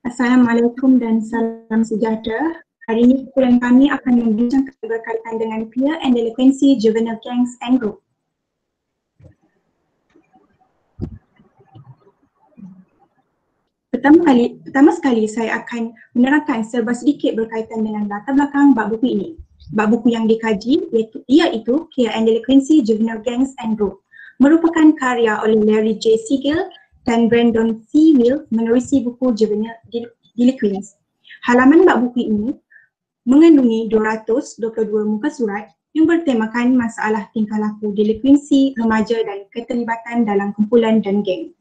Assalamualaikum dan salam sejahtera. Hari ini kumpulan kami akan membincangkan berkaitan dengan peer and delinquency, juvenile gangs and group. Pertama sekali saya akan menerangkan serba sedikit berkaitan dengan latar belakang bab buku ini. Bab buku yang dikaji iaitu Peer and Delinquency, Juvenile Gangs and Group, merupakan karya oleh Larry J. Siegel dan Brandon C. Mills menerusi buku Juvenile Delinquents. Halaman bab buku ini mengandungi 222 muka surat yang bertemakan masalah tingkah laku delinquency remaja dan keterlibatan dalam kumpulan dan geng.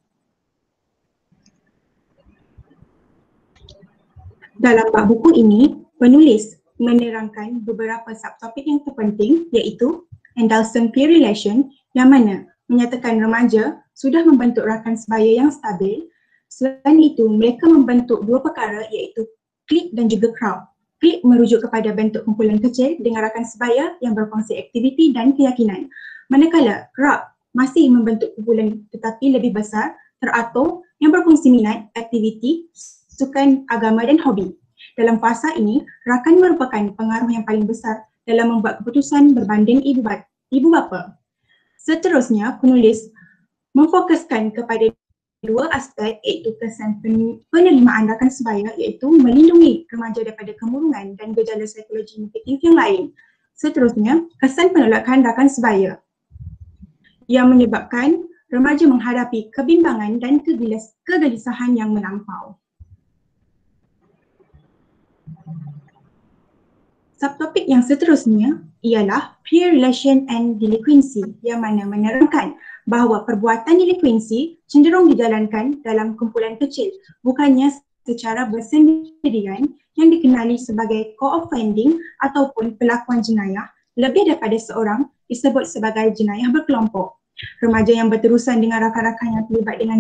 Dalam bab buku ini, penulis menerangkan beberapa subtopik yang terpenting iaitu Adolescent Peer Relation yang mana menyatakan remaja sudah membentuk rakan sebaya yang stabil. Selain itu, mereka membentuk dua perkara iaitu clique dan juga crowd. Clique merujuk kepada bentuk kumpulan kecil dengan rakan sebaya yang berkongsi aktiviti dan keyakinan. Manakala crowd masih membentuk kumpulan tetapi lebih besar, teratur yang berkongsi minat, aktiviti, sukan, agama dan hobi. Dalam fasa ini, rakan merupakan pengaruh yang paling besar dalam membuat keputusan berbanding ibu bapa. Seterusnya, penulis memfokuskan kepada dua aspek iaitu kesan penerimaan rakan sebaya iaitu melindungi remaja daripada kemurungan dan gejala psikologi negatif yang lain. Seterusnya, kesan penolakan rakan sebaya yang menyebabkan remaja menghadapi kebimbangan dan kegelisahan yang melampau. Subtopik yang seterusnya ialah peer relation and delinquency yang mana menerangkan bahawa perbuatan delinquency cenderung dijalankan dalam kumpulan kecil, bukannya secara bersendirian yang dikenali sebagai co-offending ataupun pelakuan jenayah lebih daripada seorang disebut sebagai jenayah berkelompok. Remaja yang berterusan dengan rakan-rakan yang terlibat dengan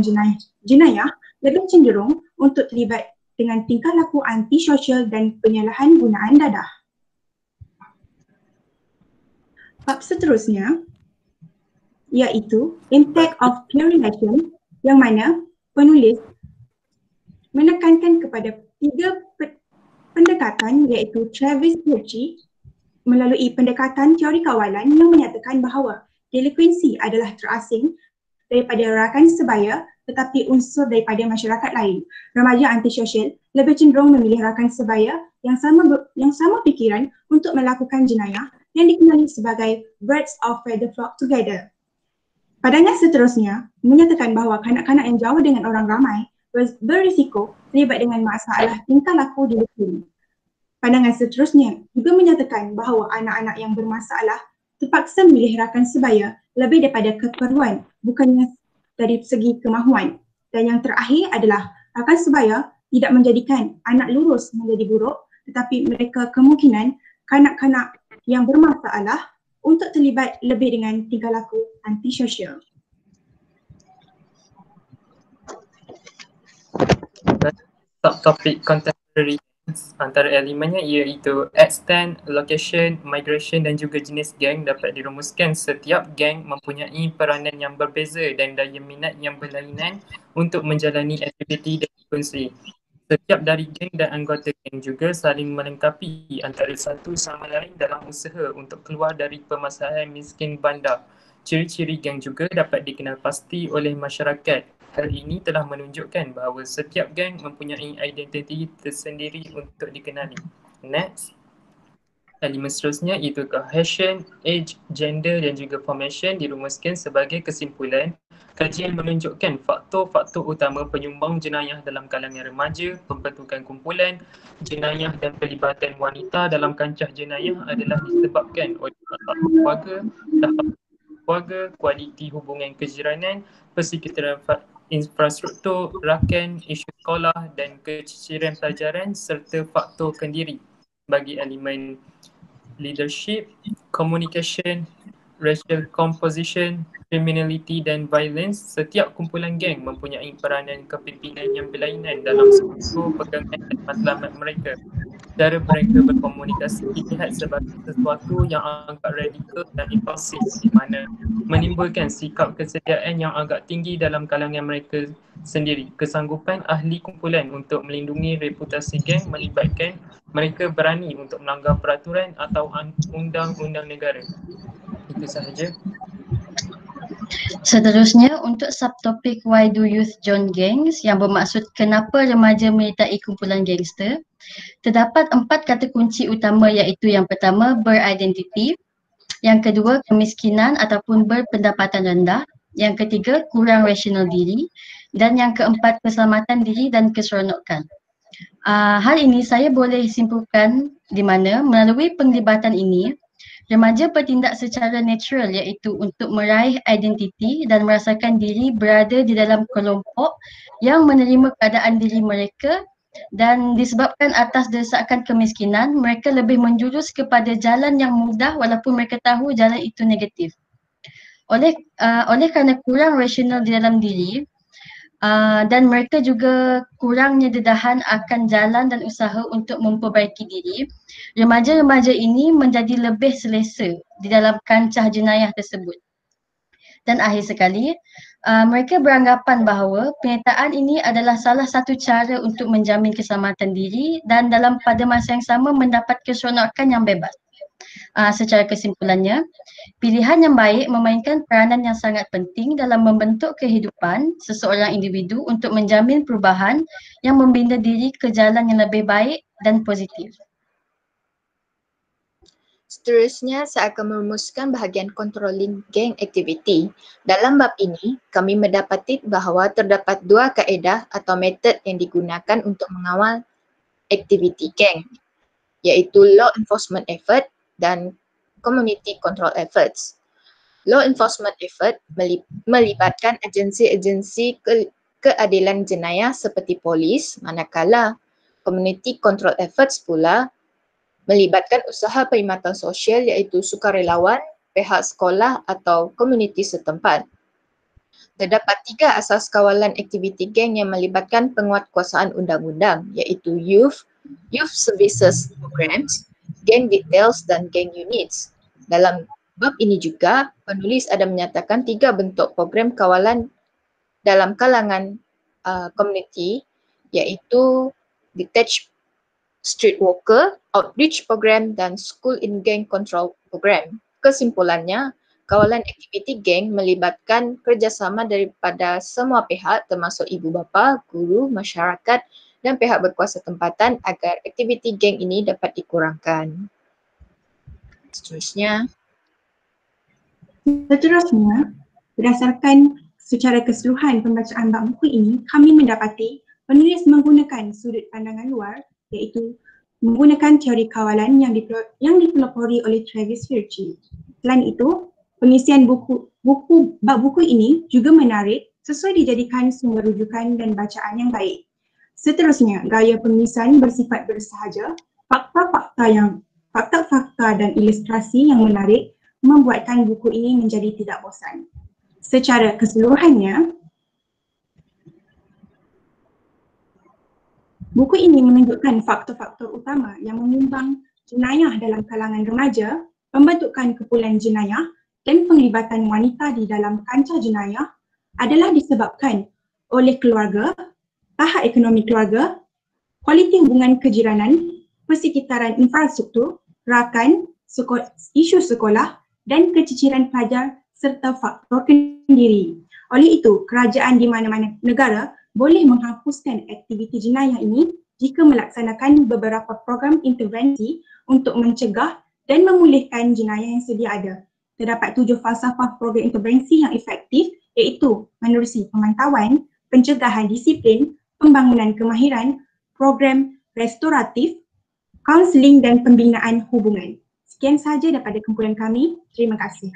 jenayah lebih cenderung untuk terlibat dengan tingkah laku antisosial dan penyalahan gunaan dadah. Bab seterusnya iaitu impact of peer relation yang mana penulis menekankan kepada tiga pendekatan iaitu Travis Birchie melalui pendekatan teori kawalan yang menyatakan bahawa delinquency adalah terasing daripada rakan sebaya tetapi unsur daripada masyarakat lain. Remaja antisosial lebih cenderung memilih rakan sebaya yang sama fikiran untuk melakukan jenayah yang dikenali sebagai birds of feather flock together. Pandangan seterusnya menyatakan bahawa kanak-kanak yang jauh dengan orang ramai berisiko terlibat dengan masalah tingkah laku delinquent. Pandangan seterusnya juga menyatakan bahawa anak-anak yang bermasalah terpaksa memilih rakan sebaya lebih daripada keperluan, bukannya dari segi kemahuan. Dan yang terakhir adalah rakan sebaya tidak menjadikan anak lurus menjadi buruk, tetapi mereka kemungkinan kanak-kanak yang bermasalah untuk terlibat lebih dengan tingkah laku antisosial. Subtopik contemporary antara elemennya iaitu extent, location, migration dan juga jenis geng dapat dirumuskan. Setiap geng mempunyai peranan yang berbeza dan daya minat yang berlainan untuk menjalani aktiviti dan fungsi. Setiap dari geng dan anggota geng juga saling melengkapi antara satu sama lain dalam usaha untuk keluar dari permasalahan miskin bandar. Ciri-ciri geng juga dapat dikenal pasti oleh masyarakat. Hal ini telah menunjukkan bahawa setiap geng mempunyai identiti tersendiri untuk dikenali. Next. Elemen seterusnya iaitu cohesion, age, gender dan juga formation dirumuskan sebagai kesimpulan. Kajian menunjukkan faktor-faktor utama penyumbang jenayah dalam kalangan remaja, pembentukan kumpulan, jenayah dan pelibatan wanita dalam kancah jenayah adalah disebabkan oleh keluarga, tahap keluarga, kualiti hubungan kejiranan, persekitaran infrastruktur, rakan, isu sekolah dan keciciran pelajaran serta faktor kendiri. Bagi elemen leadership, communication, racial composition, criminality dan violence, setiap kumpulan geng mempunyai peranan kepimpinan yang berlainan dalam struktur pegangan dan matlamat mereka. Cara mereka berkomunikasi dilihat sebagai sesuatu yang agak radikal dan impulsif di mana menimbulkan sikap kesediaan yang agak tinggi dalam kalangan mereka sendiri. Kesanggupan ahli kumpulan untuk melindungi reputasi geng melibatkan mereka berani untuk melanggar peraturan atau undang-undang negara. Itu sahaja. Seterusnya, untuk subtopik Why do youth join gangs yang bermaksud kenapa remaja menyertai kumpulan gangster, terdapat 4 kata kunci utama, iaitu yang pertama beridentiti, yang kedua kemiskinan ataupun berpendapatan rendah, yang ketiga kurang rasional diri, dan yang keempat keselamatan diri dan keseronokan. Hal ini saya boleh simpulkan di mana melalui penglibatan ini, remaja bertindak secara natural, iaitu untuk meraih identiti dan merasakan diri berada di dalam kelompok yang menerima keadaan diri mereka, dan disebabkan atas desakan kemiskinan, mereka lebih menjurus kepada jalan yang mudah walaupun mereka tahu jalan itu negatif. Oleh kerana kurang rasional di dalam diri, dan mereka juga kurangnya dedahan akan jalan dan usaha untuk memperbaiki diri, remaja-remaja ini menjadi lebih selesa di dalam kancah jenayah tersebut. Dan akhir sekali, mereka beranggapan bahawa penyertaan ini adalah salah satu cara untuk menjamin keselamatan diri dan pada masa yang sama mendapat keseronokan yang bebas. Secara kesimpulannya, pilihan yang baik memainkan peranan yang sangat penting dalam membentuk kehidupan seseorang individu untuk menjamin perubahan yang membina diri ke jalan yang lebih baik dan positif. Seterusnya, saya akan merumuskan bahagian controlling gang activity. Dalam bab ini, kami mendapati bahawa terdapat 2 kaedah atau metod yang digunakan untuk mengawal aktiviti gang, iaitu law enforcement effort dan community control efforts. Law enforcement effort melibatkan agensi-agensi keadilan jenayah seperti polis, manakala community control efforts pula melibatkan usaha perkhidmatan sosial, iaitu sukarelawan, pihak sekolah atau komuniti setempat. Terdapat 3 asas kawalan aktiviti geng yang melibatkan penguatkuasaan undang-undang, iaitu Youth Services Programs, Gang Details dan Gang Units. Dalam bab ini juga, penulis ada menyatakan 3 bentuk program kawalan dalam kalangan komuniti, iaitu Detached Street Worker, Outreach Program dan School in Gang Control Program. Kesimpulannya, kawalan aktiviti geng melibatkan kerjasama daripada semua pihak termasuk ibu bapa, guru, masyarakat dan pihak berkuasa tempatan agar aktiviti geng ini dapat dikurangkan. Seterusnya, berdasarkan secara keseluruhan pembacaan bab buku ini, kami mendapati penulis menggunakan sudut pandangan luar, iaitu menggunakan teori kawalan yang dipelopori oleh Travis Hirschi. Selain itu, pengisian bab buku ini juga menarik sesuai dijadikan sumber rujukan dan bacaan yang baik. Seterusnya, gaya penulisan bersifat bersahaja, fakta-fakta dan ilustrasi yang menarik membuatkan buku ini menjadi tidak bosan. Secara keseluruhannya, buku ini menunjukkan faktor-faktor utama yang menyumbang jenayah dalam kalangan remaja, pembentukan kumpulan jenayah dan penglibatan wanita di dalam kancah jenayah adalah disebabkan oleh keluarga, tahap ekonomi keluarga, kualiti hubungan kejiranan, persekitaran infrastruktur, rakan, isu sekolah dan keciciran pelajar serta faktor kendiri. Oleh itu, kerajaan di mana-mana negara boleh menghapuskan aktiviti jenayah ini jika melaksanakan beberapa program intervensi untuk mencegah dan memulihkan jenayah yang sedia ada. Terdapat 7 falsafah program intervensi yang efektif, iaitu menerusi pemantauan, pencegahan disiplin, pembangunan kemahiran, program restoratif, kaunseling dan pembinaan hubungan. Sekian sahaja daripada kumpulan kami. Terima kasih.